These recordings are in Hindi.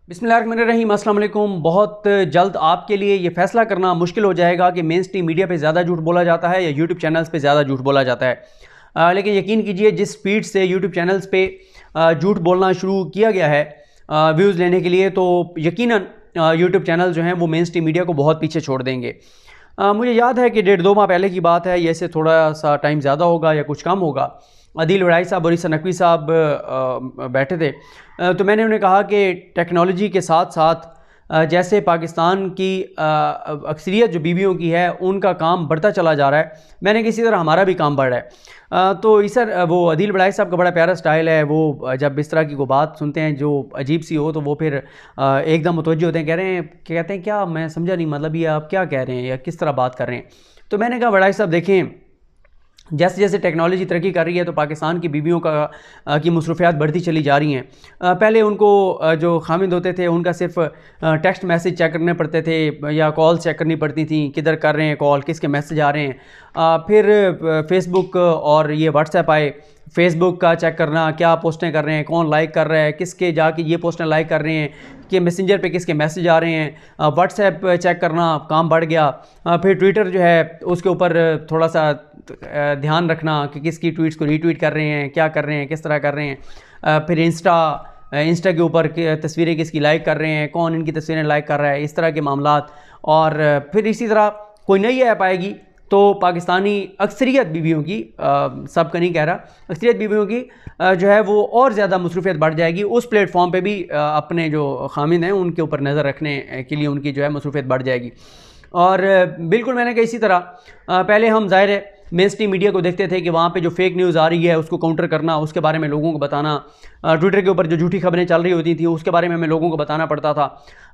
बिस्मिल्लाहिर्रहमानिर्रहीम, अस्सलाम वालेकुम। बहुत जल्द आपके लिए ये फ़ैसला करना मुश्किल हो जाएगा कि मेन स्ट्रीम मीडिया पे ज़्यादा झूठ बोला जाता है या यूट्यूब चैनल्स पे ज़्यादा झूठ बोला जाता है। लेकिन यकीन कीजिए, जिस स्पीड से यूट्यूब चैनल्स पे झूठ बोलना शुरू किया गया है व्यूज़ लेने के लिए, तो यकीनन यूट्यूब चैनल जो हैं वो मेन स्ट्रीम मीडिया को बहुत पीछे छोड़ देंगे। मुझे याद है कि 1.5-2 माह पहले की बात है, ऐसे थोड़ा सा टाइम ज़्यादा होगा या कुछ कम होगा। अदील वड़ाई साहब और ईसा नकवी साहब बैठे थे, तो मैंने उन्हें कहा कि टेक्नोलॉजी के साथ साथ जैसे पाकिस्तान की अक्सरियत जो बीवियों की है उनका काम बढ़ता चला जा रहा है, मैंने किसी तरह हमारा भी काम बढ़ रहा है। तो इस वो अदील वड़ाई साहब का बड़ा प्यारा स्टाइल है, वो जब इस तरह की कोई बात सुनते हैं जो अजीब सी हो तो वो फिर एकदम मुतवज्जो होते हैं, कहते हैं क्या, मैं समझा नहीं, मतलब ये आप क्या कह रहे हैं या किस तरह बात कर रहे हैं। तो मैंने कहा वड़ाई साहब देखें, जैसे जैसे टेक्नोलॉजी तरक्की कर रही है तो पाकिस्तान की बीवियों की मसरूफियात बढ़ती चली जा रही हैं। पहले उनको जो खामिंद होते थे उनका सिर्फ टेक्स्ट मैसेज चेक करने पड़ते थे या कॉल चेक करनी पड़ती थी, किधर कर रहे हैं कॉल, किसके मैसेज आ रहे हैं। फिर फेसबुक और ये व्हाट्सएप आए, फेसबुक का चेक करना, क्या पोस्टें कर रहे हैं, कौन लाइक कर रहा है, किसके जाके ये पोस्टें लाइक कर रहे हैं, कि मैसेंजर पे किसके मैसेज आ रहे हैं, व्हाट्सएप चेक करना काम बढ़ गया। फिर ट्विटर जो है उसके ऊपर थोड़ा सा ध्यान रखना कि किसकी ट्वीट्स को रीट्वीट कर रहे हैं, क्या कर रहे हैं, किस तरह कर रहे हैं। फिर इंस्टा के ऊपर तस्वीरें किसकी लाइक कर रहे हैं, कौन इनकी तस्वीरें लाइक कर रहा है, इस तरह के मामलात। और फिर इसी तरह कोई नई ऐप आएगी तो पाकिस्तानी अक्सरियत बीवियों की, सबका नहीं कह रहा, अक्सरियत बीवियों की जो है वो और ज़्यादा मसरूफियत बढ़ जाएगी। उस प्लेटफॉर्म पे भी अपने जो खामिन हैं उनके ऊपर नज़र रखने के लिए उनकी जो है मसरूफियत बढ़ जाएगी। और बिल्कुल मैंने कहा इसी तरह पहले हम ज़ाहिर है मेन स्ट्रीम मीडिया को देखते थे कि वहाँ पे जो फेक न्यूज़ आ रही है उसको काउंटर करना, उसके बारे में लोगों को बताना, ट्विटर के ऊपर जो झूठी खबरें चल रही होती थी उसके बारे में हमें लोगों को बताना पड़ता था।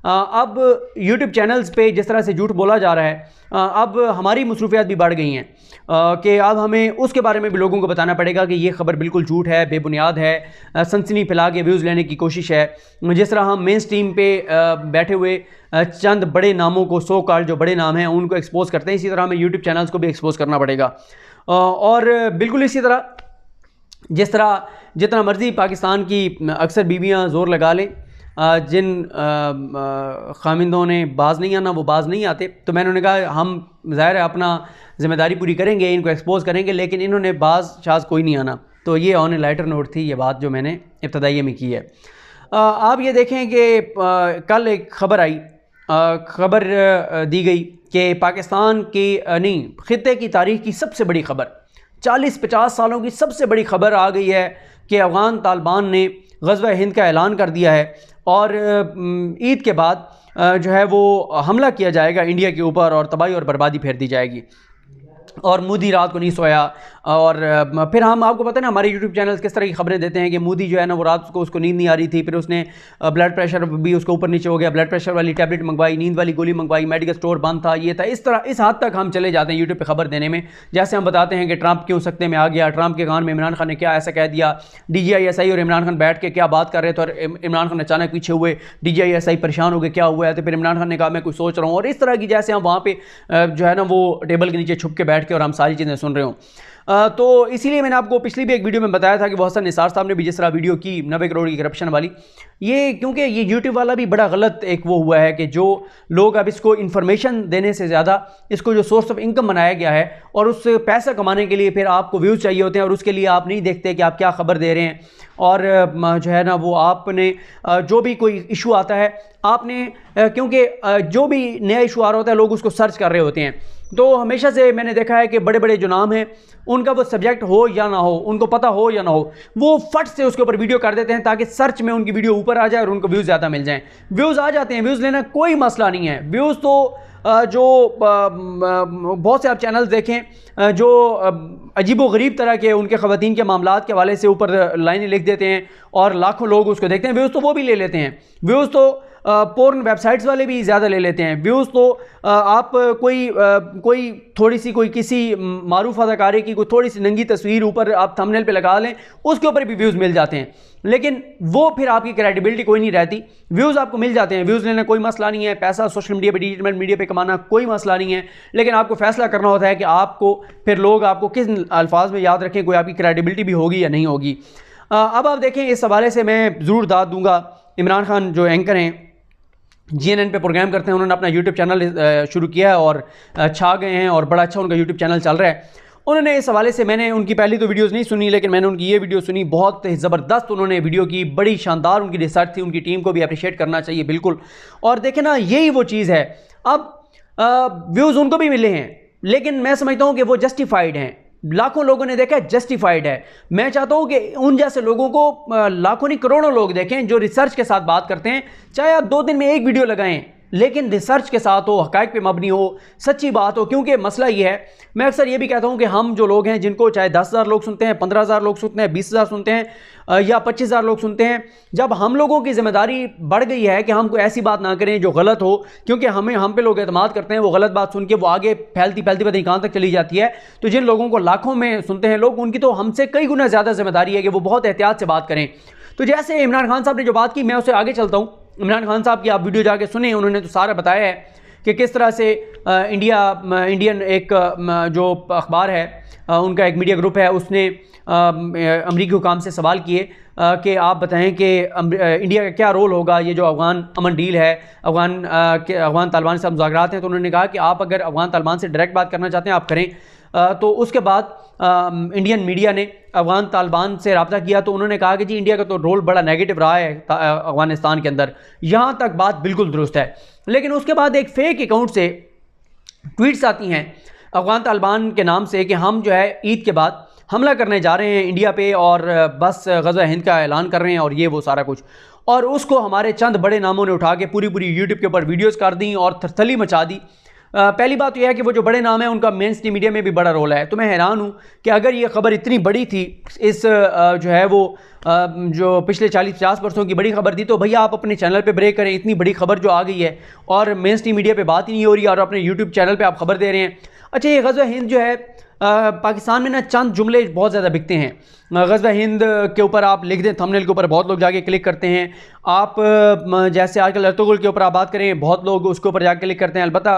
अब यूट्यूब चैनल्स पे जिस तरह से झूठ बोला जा रहा है, अब हमारी मसरूफियात भी बढ़ गई हैं कि अब हमें उसके बारे में भी लोगों को बताना पड़ेगा कि ये खबर बिल्कुल झूठ है, बेबुनियाद है, सनसनी फैला के व्यूज़ लेने की कोशिश है। जिस तरह हम मेन स्ट्रीम पे बैठे हुए चंद बड़े नामों को, सो कॉल्ड जो बड़े नाम हैं उनको एक्सपोज करते हैं, इसी तरह हमें यूट्यूब चैनल्स को भी एक्सपोज करना पड़ेगा। और बिल्कुल इसी तरह जिस तरह जितना मर्ज़ी पाकिस्तान की अक्सर बीवियां ज़ोर लगा लें, जिन खामिंदों ने बाज़ नहीं आना वो बाज़ नहीं आते, तो मैंने उन्हें कहा हम ज़ाहिर है अपना ज़िम्मेदारी पूरी करेंगे, इनको एक्सपोज करेंगे, लेकिन इन्होंने बाज़ शाज़ कोई नहीं आना। तो ये ऑन ए लाइटर नोट थी ये बात जो मैंने इब्तदाइये में की है। आप ये देखें कि कल एक खबर आई, खबर दी गई कि पाकिस्तान की नहीं, ख़ित्ते की तारीख़ की सबसे बड़ी खबर, 40-50 सालों की सबसे बड़ी खबर आ गई है कि अफ़गान तालिबान ने ग़ज़वा हिंद का ऐलान कर दिया है और ईद के बाद जो है वो हमला किया जाएगा इंडिया के ऊपर और तबाही और बर्बादी फेर दी जाएगी। और मोदी रात को नहीं सोया। और फिर हम आपको पता है ना हमारे यूट्यूब चैनल्स किस तरह की खबरें देते हैं कि मोदी जो है ना वो रात को उसको नींद नहीं आ रही थी, फिर उसने ब्लड प्रेशर भी उसको ऊपर नीचे हो गया, ब्लड प्रेशर वाली टैबलेट मंगवाई, नींद वाली गोली मंगवाई, मेडिकल स्टोर बंद था, ये था, इस तरह इस हद तक हम चले जाते हैं यूट्यूब पे खबर देने में। जैसे हम बताते हैं कि ट्रंप क्यों सख्ते में आ गया, ट्रंप के कान में इमरान खान ने क्या ऐसा कह दिया, DGISI और इमरान खान बैठ के क्या बात कर रहे थे और इमरान खान अचानक पीछे हुए, DGISI परेशान हो गए क्या हुआ है, तो फिर इमरान खान ने कहा मैं कुछ सोच रहा हूँ, और इस तरह की जैसे हम वहाँ पे जो है ना वो टेबल के नीचे छुप के बैठ के और हम सारी चीज़ें सुन रहे हों। तो इसीलिए मैंने आपको पिछली भी एक वीडियो में बताया था कि बहुत निसार साहब ने भी जिस तरह वीडियो की 90 करोड़ की करप्शन वाली, ये क्योंकि ये यूट्यूब वाला भी बड़ा गलत एक वो हुआ है कि जो लोग अब इसको इन्फॉर्मेशन देने से ज़्यादा इसको जो सोर्स ऑफ इनकम बनाया गया है और उससे पैसा कमाने के लिए फिर आपको व्यूज़ चाहिए होते हैं और उसके लिए आप नहीं देखते कि आप क्या खबर दे रहे हैं। और जो है ना वो आपने जो भी कोई इशू आता है आपने क्योंकि जो भी नया इशू आ रहा होता है लोग उसको सर्च कर रहे होते हैं, तो हमेशा से मैंने देखा है कि बड़े बड़े जो नाम हैं उनका वो सब्जेक्ट हो या ना हो, उनको पता हो या ना हो, वो फट से उसके ऊपर वीडियो कर देते हैं ताकि सर्च में उनकी वीडियो ऊपर आ जाए और उनको व्यूज़ ज़्यादा मिल जाएं। व्यूज़ आ जाते हैं, व्यूज़ लेना कोई मसला नहीं है। व्यूज़ तो जो बहुत से आप चैनल्स देखें जो अजीबो गरीब तरह के उनके ख़वातीन के मामलात के हवाले से ऊपर लाइनें लिख देते हैं और लाखों लोग उसको देखते हैं, व्यूज़ तो वो भी ले लेते हैं। व्यूज़ तो पोर्न वेबसाइट्स वाले भी ज़्यादा ले लेते हैं। व्यूज़ तो आप कोई थोड़ी सी कोई किसी मारूफ अदाकारे की कोई थोड़ी सी नंगी तस्वीर ऊपर आप थंबनेल पे लगा लें, उसके ऊपर भी व्यूज़ मिल जाते हैं, लेकिन वो फिर आपकी क्रेडिबिलिटी कोई नहीं रहती। व्यूज़ आपको मिल जाते हैं, व्यूज़ लेना कोई मसला नहीं है, पैसा सोशल मीडिया पे, डिजिटल मीडिया पे कमाना कोई मसला नहीं है, लेकिन आपको फैसला करना होता है कि आपको फिर लोग आपको किस अल्फाज में याद रखें, कोई आपकी क्रेडिबिलिटी भी होगी या नहीं होगी। अब आप देखें, इस हवाले से मैं ज़रूर दाद दूंगा इमरान खान जो एंकर हैं, GNN पे प्रोग्राम करते हैं, उन्होंने अपना यूट्यूब चैनल शुरू किया है और छा गए हैं और बड़ा अच्छा उनका यूट्यूब चैनल चल रहा है। उन्होंने इस हवाले से, मैंने उनकी पहली तो वीडियोस नहीं सुनी, लेकिन मैंने उनकी ये वीडियो सुनी, बहुत ज़बरदस्त उन्होंने वीडियो की, बड़ी शानदार उनकी रिसर्च थी, उनकी टीम को भी अप्रिशिएट करना चाहिए बिल्कुल। और देखें ना, यही वो चीज़ है। अब व्यूज़ उनको भी मिले हैं, लेकिन मैं समझता हूँ कि वो जस्टिफाइड हैं। लाखों लोगों ने देखा है, जस्टिफाइड है। मैं चाहता हूं कि उन जैसे लोगों को लाखों नहीं करोड़ों लोग देखें जो रिसर्च के साथ बात करते हैं। चाहे आप 2 दिन में एक वीडियो लगाएं, लेकिन रिसर्च के साथ हो, हकायक पे मबनी हो, सच्ची बात हो। क्योंकि मसला ये है, मैं अक्सर ये भी कहता हूं कि हम जो लोग हैं, जिनको चाहे 10,000 लोग सुनते हैं, 15,000 लोग सुनते हैं, 20,000 सुनते हैं या 25,000 लोग सुनते हैं, जब हम लोगों की जिम्मेदारी बढ़ गई है कि हम कोई ऐसी बात ना करें जो गलत हो, क्योंकि हम पे लोग एतमाद करते हैं, वो गलत बात सुन के वो आगे फैलती फैलती पता नहीं कहाँ तक चली जाती है। तो जिन लोगों को लाखों में सुनते हैं लोग, उनकी तो हमसे कई गुना ज़्यादा जिम्मेदारी है कि वो बहुत एहतियात से बात करें। तो जैसे इमरान खान साहब ने जो बात की, मैं उससे आगे चलता हूँ। इमरान खान साहब की आप वीडियो जाके सुने, उन्होंने तो सारा बताया है कि किस तरह से इंडियन एक जो अखबार है, उनका एक मीडिया ग्रुप है, उसने अमरीकी हुकाम से सवाल किए कि आप बताएं कि इंडिया का क्या रोल होगा, ये जो अफगान अमन डील है, अफगान तालिबान से मुज़ाकरात हैं। तो उन्होंने कहा कि आप अगर अफगान तालिबान से डायरेक्ट बात करना चाहते हैं आप करें। तो उसके बाद इंडियन मीडिया ने अफगान तालिबान से रब्ता किया, तो उन्होंने कहा कि जी इंडिया का तो रोल बड़ा नेगेटिव रहा है अफगानिस्तान के अंदर। यहाँ तक बात बिल्कुल दुरुस्त है, लेकिन उसके बाद एक फेक अकाउंट से ट्वीट्स आती हैं अफगान तालिबान के नाम से कि हम जो है ईद के बाद हमला करने जा रहे हैं इंडिया पे और बस ग़ज़वा हिंद का ऐलान कर रहे हैं और ये वो सारा कुछ। और उसको हमारे चंद बड़े नामों ने उठा के पूरी यूट्यूब के ऊपर वीडियोज़ कर दी और थरथली मचा दी। पहली बात तो यह है कि वो जो बड़े नाम है उनका मेन स्ट्रीम मीडिया में भी बड़ा रोल है। तो मैं हैरान हूँ कि अगर ये खबर इतनी बड़ी थी, इस जो है वो जो पिछले 40-50 वर्षों की बड़ी खबर थी, तो भैया आप अपने चैनल पे ब्रेक करें। इतनी बड़ी खबर जो आ गई है और मेन स्ट्रीम मीडिया पे बात ही नहीं हो रही और अपने यूट्यूब चैनल पे आप खबर दे रहे हैं। अच्छा, ये ग़ज़वा हिंद जो है पाकिस्तान में ना चंद जुमले बहुत ज़्यादा बिकते हैं। ग़ज़वा हिंद के ऊपर आप लिख दें थंबनेल के ऊपर, बहुत लोग जाके क्लिक करते हैं। आप जैसे आजकल अर्तुगरुल के ऊपर आप बात करें, बहुत लोग उसके ऊपर जाके क्लिक करते हैं। अलबत्ता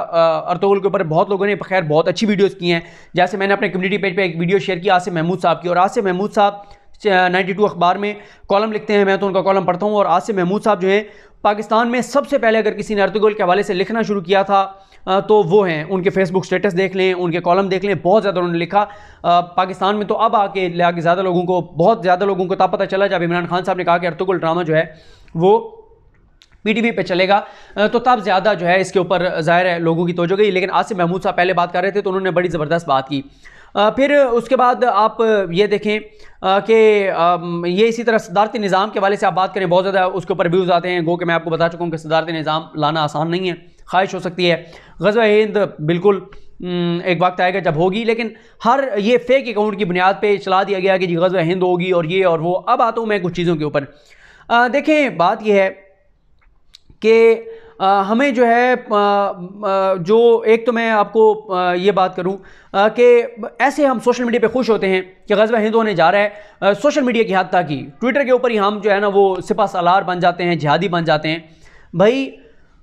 अर्तुगरुल के ऊपर बहुत लोगों ने खैर बहुत अच्छी वीडियोज़ की हैं। जैसे मैंने अपने कम्युनिटी पेज पर एक वीडियो शेयर की आसिफ महमूद साहब की, और आसिफ महमूद साहब 92 अखबार में कॉलम लिखते हैं, मैं तो उनका कॉलम पढ़ता हूँ। और आसिफ महमूद साहब जो हैं, पाकिस्तान में सबसे पहले अगर किसी ने अर्तुगरुल के हवाले से लिखना शुरू किया था तो वो हैं। उनके फेसबुक स्टेटस देख लें, उनके कॉलम देख लें, बहुत ज़्यादा उन्होंने लिखा। पाकिस्तान में तो अब आके ज़्यादा लोगों को, बहुत ज़्यादा लोगों को तब पता चला जब इमरान खान साहब ने कहा कि अर्तुगरुल ड्रामा जो है वो PTV पे चलेगा, तो तब ज़्यादा जो है इसके ऊपर ज़ाहिर है लोगों की तवज्जो गई। लेकिन आसिफ महमूद साहब पहले बात कर रहे थे तो उन्होंने बड़ी ज़बरदस्त बात की। फिर उसके बाद आप ये देखें कि ये इसी तरह सदारती निज़ाम के हवाले से आप बात करें, बहुत ज़्यादा उसके ऊपर व्यूज़ आते हैं। गो कि मैं आपको बता चुका हूँ कि सदारती निज़ाम लाना आसान नहीं है, ख्वाहिश हो सकती है। ग़ज़वा हिंद बिल्कुल एक वक्त आएगा जब होगी, लेकिन हर ये फेक अकाउंट की बुनियाद पे चला दिया गया कि जी ग़ज़वा हिंद होगी और ये और वो। अब आता हूँ मैं कुछ चीज़ों के ऊपर। देखें, बात यह है कि हमें जो है जो एक तो मैं आपको ये बात करूं कि ऐसे हम सोशल मीडिया पे खुश होते हैं कि ग़ज़वा हिंद होने जा रहा है। सोशल मीडिया की हद तक ही ट्विटर के ऊपर ही हम जो है ना वो सिपा सालार बन जाते हैं, जिहादी बन जाते हैं। भाई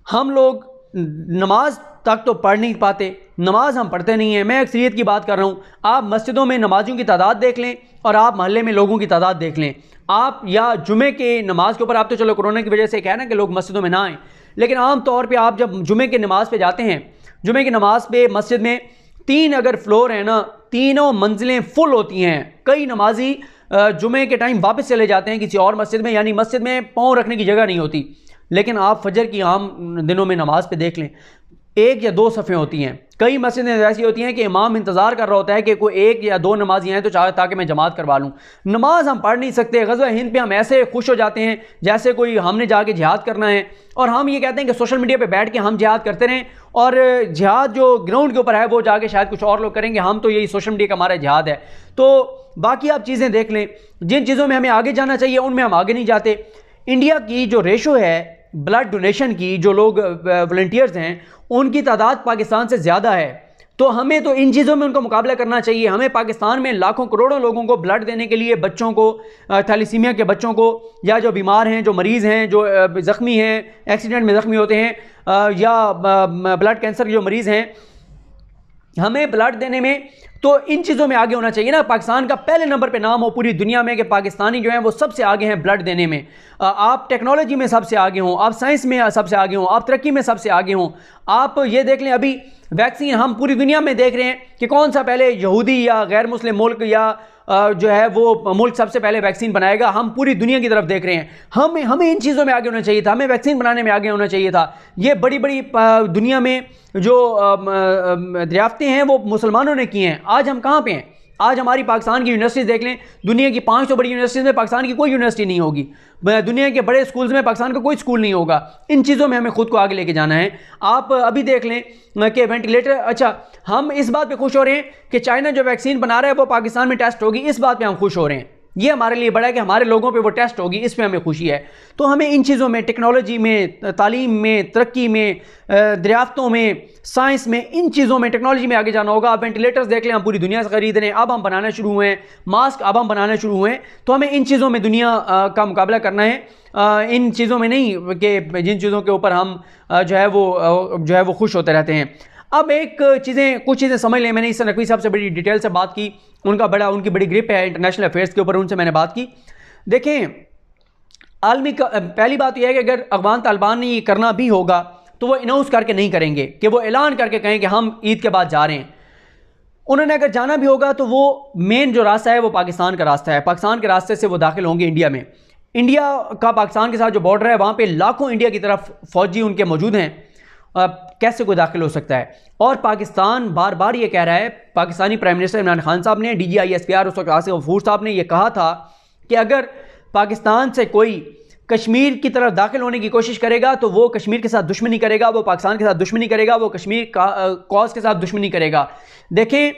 हम लोग नमाज तक तो पढ़ नहीं पाते, नमाज हम पढ़ते नहीं हैं। मैं अक्सरियत की बात कर रहा हूँ। आप मस्जिदों में नमाजियों की तादाद देख लें और आप मोहल्ले में लोगों की तादाद देख लें। आप या जुमे के नमाज के ऊपर, आप तो चलो कोरोना की वजह से क्या है ना कि लोग मस्जिदों में ना आएँ, लेकिन आम तौर पे आप जब जुमे की नमाज़ पे जाते हैं, जुमे की नमाज़ पे मस्जिद में 3 अगर फ्लोर है ना, तीनों मंजिलें फुल होती हैं। कई नमाजी जुमे के टाइम वापस चले जाते हैं किसी और मस्जिद में, यानी मस्जिद में पाँव रखने की जगह नहीं होती। लेकिन आप फजर की आम दिनों में नमाज पे देख लें, 1 या 2 सफ़ें होती हैं। कई मस्जिदें ऐसी होती हैं कि इमाम इंतज़ार कर रहा होता है कि कोई 1 या 2 नमाजी आए तो ताकि मैं जमात करवा लूँ। नमाज हम पढ़ नहीं सकते। ग़ज़वा हिंद पे हम ऐसे खुश हो जाते हैं जैसे कोई हमने जाके जिहाद करना है, और हम ये कहते हैं कि सोशल मीडिया पे बैठ के हम जिहाद करते रहें, और जिहाद जो ग्राउंड के ऊपर है वो जाके शायद कुछ और लोग करेंगे। हम तो यही सोशल मीडिया का हमारा जिहाद है। तो बाकी आप चीज़ें देख लें, जिन चीज़ों में हमें आगे जाना चाहिए उनमें हम आगे नहीं जाते। इंडिया की जो रेशो है ब्लड डोनेशन की, जो लोग वॉलंटियर्स हैं उनकी तादाद पाकिस्तान से ज़्यादा है। तो हमें तो इन चीज़ों में उनका मुकाबला करना चाहिए। हमें पाकिस्तान में लाखों करोड़ों लोगों को ब्लड देने के लिए, बच्चों को, थैलेसीमिया के बच्चों को, या जो बीमार हैं, जो मरीज़ हैं, जो ज़ख्मी हैं, एक्सीडेंट में ज़ख्मी होते हैं, या ब्लड कैंसर के जो मरीज़ हैं, हमें ब्लड देने में तो इन चीज़ों में आगे होना चाहिए ना। पाकिस्तान का पहले नंबर पे नाम हो पूरी दुनिया में कि पाकिस्तानी जो हैं वो सबसे आगे हैं ब्लड देने में। आप टेक्नोलॉजी में सबसे आगे हों, आप साइंस में सबसे आगे हों, आप तरक्की में सबसे आगे हों। आप ये देख लें, अभी वैक्सीन हम पूरी दुनिया में देख रहे हैं कि कौन सा पहले यहूदी या गैर मुस्लिम मुल्क या जो है वो मुल्क सबसे पहले वैक्सीन बनाएगा। हम पूरी दुनिया की तरफ देख रहे हैं। हमें इन चीज़ों में आगे होना चाहिए था, हमें वैक्सीन बनाने में आगे होना चाहिए था। ये बड़ी बड़ी दुनिया में जो दरियाफ्तें हैं वो मुसलमानों ने की हैं। आज हम कहाँ पे हैं? आज हमारी पाकिस्तान की यूनिवर्सिटीज़ देख लें, दुनिया की 500 बड़ी यूनिवर्सिटीज़ में पाकिस्तान की कोई यूनिवर्सिटी नहीं होगी, दुनिया के बड़े स्कूल्स में पाकिस्तान का कोई स्कूल नहीं होगा। इन चीज़ों में हमें खुद को आगे लेके जाना है। आप अभी देख लें कि वेंटिलेटर, अच्छा हम इस बात पे खुश हो रहे हैं कि चाइना जो वैक्सीन बना रहा है वो पाकिस्तान में टेस्ट होगी, इस बात पे हम खुश हो रहे हैं। ये हमारे लिए बड़ा है कि हमारे लोगों पे वो टेस्ट होगी, इस पे हमें खुशी है। तो हमें इन चीज़ों में, टेक्नोलॉजी में, तालीम में, तरक्की में, दरियाफ्तों में, साइंस में, इन चीज़ों में, टेक्नोलॉजी में आगे जाना होगा। आप वेंटिलेटर्स देख लें, हम पूरी दुनिया से खरीद रहे हैं, अब हम बनाना शुरू हुए हैं, मास्क अब हम बनाना शुरू हुए हैं। तो हमें इन चीज़ों में दुनिया का मुकाबला करना है, इन चीज़ों में नहीं कि जिन चीज़ों के ऊपर हम जो है वो खुश होते रहते हैं। अब कुछ चीज़ें समझ लें। मैंने इससे नकवी साहब से बड़ी डिटेल से बात की, उनकी बड़ी ग्रिप है इंटरनेशनल अफेयर्स के ऊपर, उनसे मैंने बात की। देखें, आलमी का पहली बात यह है कि अगर अफगान तालिबान ने ये करना भी होगा तो वो अनाउंस करके नहीं करेंगे कि वो ऐलान करके कहें कि हम ईद के बाद जा रहे हैं। उन्होंने अगर जाना भी होगा तो वो मेन जो रास्ता है वो पाकिस्तान का रास्ता है। पाकिस्तान के रास्ते से वो दाखिल होंगे इंडिया में। इंडिया का पाकिस्तान के साथ जो बॉर्डर है वहाँ पे लाखों इंडिया की तरफ फौजी उनके मौजूद हैं। कैसे कोई दाखिल हो सकता है? और पाकिस्तान बार बार ये कह रहा है, पाकिस्तानी प्राइम मिनिस्टर इमरान खान साहब ने, DGISPR उस वक्त आसिफ गफूर साहब ने ये कहा था कि अगर पाकिस्तान से कोई कश्मीर की तरफ दाखिल होने की कोशिश करेगा तो वो कश्मीर के साथ दुश्मनी करेगा, वो पाकिस्तान के साथ दुश्मनी करेगा, वो कश्मीर का कॉज के साथ दुश्मनी करेगा। देखें,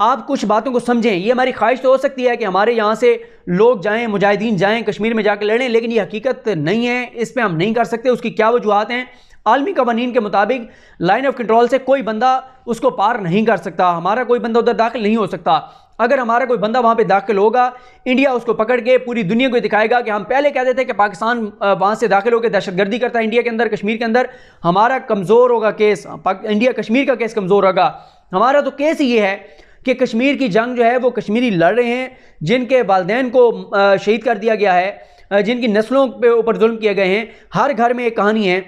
आप कुछ बातों को समझें। ये हमारी ख्वाहिश तो हो सकती है कि हमारे यहाँ से लोग जाएं, मुजाहिदीन जाएं, कश्मीर में जाकर लड़ें, लेकिन ये हकीकत नहीं है। इस पर हम नहीं कर सकते। उसकी क्या वजूहात हैं? आलमी कवानीन के मुताबिक लाइन ऑफ कंट्रोल से कोई बंदा उसको पार नहीं कर सकता। हमारा कोई बंदा उधर दाखिल नहीं हो सकता। अगर हमारा कोई बंदा वहाँ पे दाखिल होगा, इंडिया उसको पकड़ के पूरी दुनिया को दिखाएगा कि हम पहले कहते थे कि पाकिस्तान वहाँ से दाखिल होकर दहशतगर्दी करता है इंडिया के अंदर, कश्मीर के अंदर। हमारा कमज़ोर होगा केस, इंडिया कश्मीर का केस कमज़ोर होगा। हमारा तो केस ही ये है कि कश्मीर की जंग जो है वो कश्मीरी लड़ रहे हैं, जिनके वालिदैन को शहीद कर दिया गया है, जिनकी नस्लों के ऊपर जुल्म किए गए हैं। हर घर में एक कहानी है।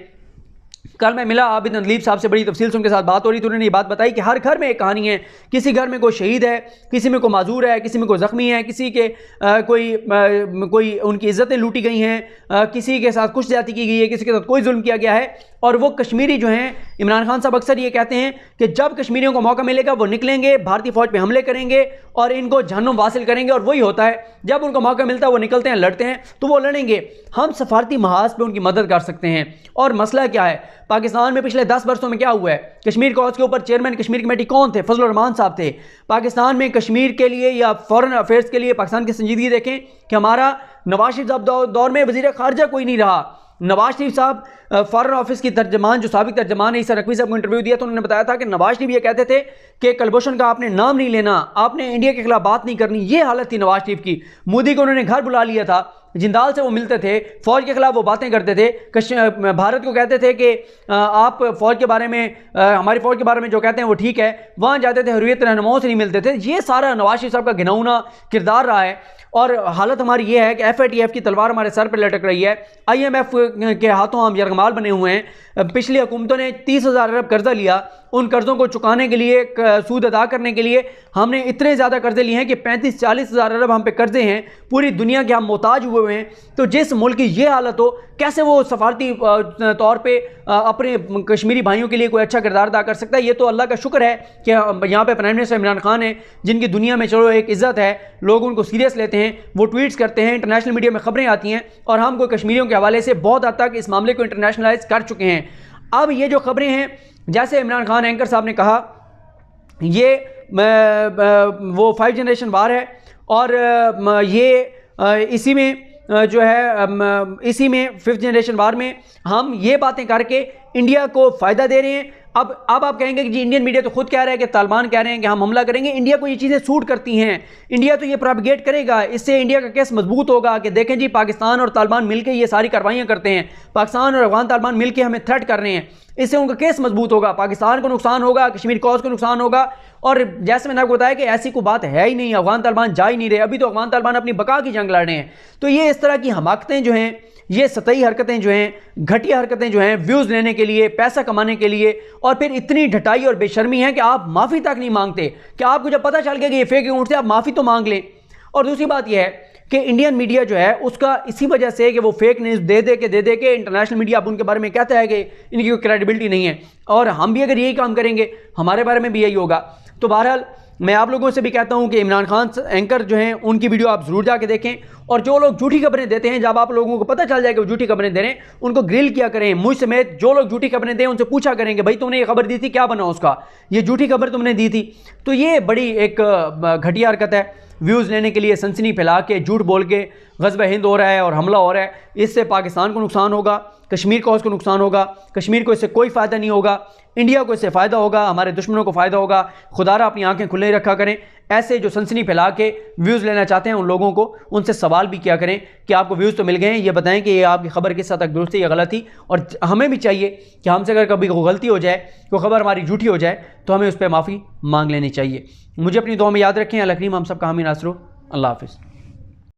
कल मैं मिला आबिद नदलीब साहब से, बड़ी तफसील से उनके साथ बात हो रही थी। उन्होंने ये बात बताई कि हर घर में एक कहानी है। किसी घर में कोई शहीद है, किसी में कोई माजूर है, किसी में कोई ज़ख्मी है, किसी के कोई उनकी इज़्ज़तें लूटी गई हैं, किसी के साथ कुछ ज्यादती की गई है, किसी के साथ कोई जुल्म किया गया है। और वो कश्मीरी जो हैं, इमरान खान साहब अक्सर ये कहते हैं कि जब कश्मीरियों को मौका मिलेगा वो निकलेंगे, भारतीय फ़ौज पे हमले करेंगे और इनको जहन्नुम हासिल करेंगे। और वही होता है, जब उनको मौका मिलता है वो निकलते हैं, लड़ते हैं, तो वो लड़ेंगे। हम सफारती महाज पे उनकी मदद कर सकते हैं। और मसला क्या है, पाकिस्तान में पिछले 10 वर्षों में क्या हुआ है? कश्मीर कॉज के ऊपर चेयरमैन कश्मीर कमेटी कौन थे? फजल रहमान साहब थे। पाकिस्तान में कश्मीर के लिए या फॉरेन अफेयर्स के लिए पाकिस्तान की संजीदगी देखें कि हमारा नवाज शरीफ साहब दौर में वज़ीर ख़ारजा कोई नहीं रहा। नवाज शरीफ साहब फॉरेन ऑफिस की तर्जमान, जो साबिक तर्जमान है, ईसा नकवी साहब को इंटरव्यू दिया तो उन्होंने बताया था कि नवाज शरीफ ये कहते थे कि कुलभूषण का आपने नाम नहीं लेना, आपने इंडिया के खिलाफ बात नहीं करनी। ये हालत थी नवाज शरीफ की। मोदी को उन्होंने घर बुला लिया था, जिंदाल से वो मिलते थे, फौज के खिलाफ वो बातें करते थे, भारत को कहते थे कि आप फौज के बारे में, हमारी फौज के बारे में जो कहते हैं वो ठीक है। वहाँ जाते थे, हुर्रियत रहनुमाओं से नहीं मिलते थे। ये सारा नवाज शरीफ साहब का घिनौना किरदार रहा है। और हालत हमारी ये है कि FATF की तलवार हमारे सर पर लटक रही है। IMF के हाथों हम यरगमाल बने हुए हैं। पिछली हुकूमतों ने 30,000 अरब कर्जा लिया। उन कर्ज़ों को चुकाने के लिए, सूद अदा करने के लिए हमने इतने ज़्यादा कर्जे लिए हैं कि 35-40 हज़ार अरब हम पे कर्जे हैं। पूरी दुनिया के हम मोहताज हुए हैं। तो जिस मुल्क की ये हालत हो, कैसे वो सफारती तौर पे अपने कश्मीरी भाइयों के लिए कोई अच्छा किरदार अदा कर सकता है? ये तो अल्लाह का शुक्र है कि यहाँ पे प्राइम मिनिस्टर इमरान खान है, जिनकी दुनिया में चलो एक इज़्ज़त है, लोग उनको सीरियस लेते हैं, वो ट्वीट्स करते हैं, इंटरनेशनल मीडिया में खबरें आती हैं, और हम कोई कश्मीरियों के हवाले से बहुत हद तक इस मामले को इंटरनेशनलाइज कर चुके हैं। अब ये जो खबरें हैं, जैसे इमरान खान एंकर साहब ने कहा, ये वो 5 जनरेशन वार है, और ये इसी में जो है, इसी में 5th जनरेशन वार में हम ये बातें करके इंडिया को फ़ायदा दे रहे हैं। अब आप कहेंगे कि जी इंडियन मीडिया तो खुद कह रहा है कि तालिबान कह रहे हैं कि हम हमला करेंगे। इंडिया को ये चीज़ें सूट करती हैं, इंडिया तो ये प्रोपेगेट करेगा, इससे इंडिया का केस मजबूत होगा कि देखें जी पाकिस्तान और तालिबान मिलकर ये सारी कार्रवाइयाँ करते हैं, पाकिस्तान और अफगान तालिबान मिलकर हमें थ्रेट कर रहे हैं, इससे उनका केस मजबूत होगा, पाकिस्तान को नुकसान होगा, कश्मीर कॉज को नुकसान होगा। और जैसे मैंने आपको बताया कि ऐसी कोई बात है ही नहीं, अफगान तालिबान जा ही नहीं रहे, अभी तो अफगान तालिबान अपनी बका की जंग लड़ रहे हैं। तो ये इस तरह की हमाकतें जो हैं, ये सतही हरकतें जो हैं, घटिया हरकतें जो हैं, व्यूज़ लेने के लिए, पैसा कमाने के लिए, और फिर इतनी ढटाई और बेशर्मी है कि आप माफ़ी तक नहीं मांगते कि आपको जब पता चल गया कि ये फेक अकाउंट से, आप माफ़ी तो मांग लें। और दूसरी बात यह है कि इंडियन मीडिया जो है उसका इसी वजह से कि वो फेक न्यूज़ दे दे के इंटरनेशनल मीडिया अब उनके बारे में कहता है कि इनकी कोई क्रेडिबिलिटी नहीं है, और हम भी अगर यही काम करेंगे हमारे बारे में भी यही होगा। तो बहरहाल मैं आप लोगों से भी कहता हूं कि इमरान खान एंकर जो हैं उनकी वीडियो आप ज़रूर जाके देखें, और जो लोग झूठी खबरें देते हैं, जब आप लोगों को पता चल जाए कि वो झूठी खबरें दे रहे हैं, उनको ग्रिल किया करें। मुझ समेत जो लोग झूठी खबरें दें उनसे पूछा करें कि भाई तुमने ये खबर दी थी, क्या बना उसका, ये झूठी खबर तुमने दी थी। तो ये बड़ी एक घटिया हरकत है, व्यूज़ लेने के लिए सनसनी फैला के, झूठ बोल के ग़ज़ब हिंद हो रहा है और हमला हो रहा है। इससे पाकिस्तान को नुकसान होगा, कश्मीर कॉज को नुकसान होगा, कश्मीर को इससे कोई फ़ायदा नहीं होगा, इंडिया को इससे फ़ायदा होगा, हमारे दुश्मनों को फ़ायदा होगा। खुदारा अपनी आंखें खुले रखा करें, ऐसे जो सनसनी फैला के व्यूज़ लेना चाहते हैं उन लोगों को उनसे सवाल भी किया करें कि आपको व्यूज़ तो मिल गए हैं, ये बताएं कि ये आपकी खबर किस हद तक दुरुस्त है या गलत थी। और हमें भी चाहिए कि हमसे अगर कभी कोई गलती हो जाए, कोई खबर हमारी झूठी हो जाए, तो हमें उस पर माफ़ी मांग लेनी चाहिए। मुझे अपनी दुआ में याद रखें। अल्लाह करीम हम सब का हामी नासरो। अल्लाह हाफ़िज़।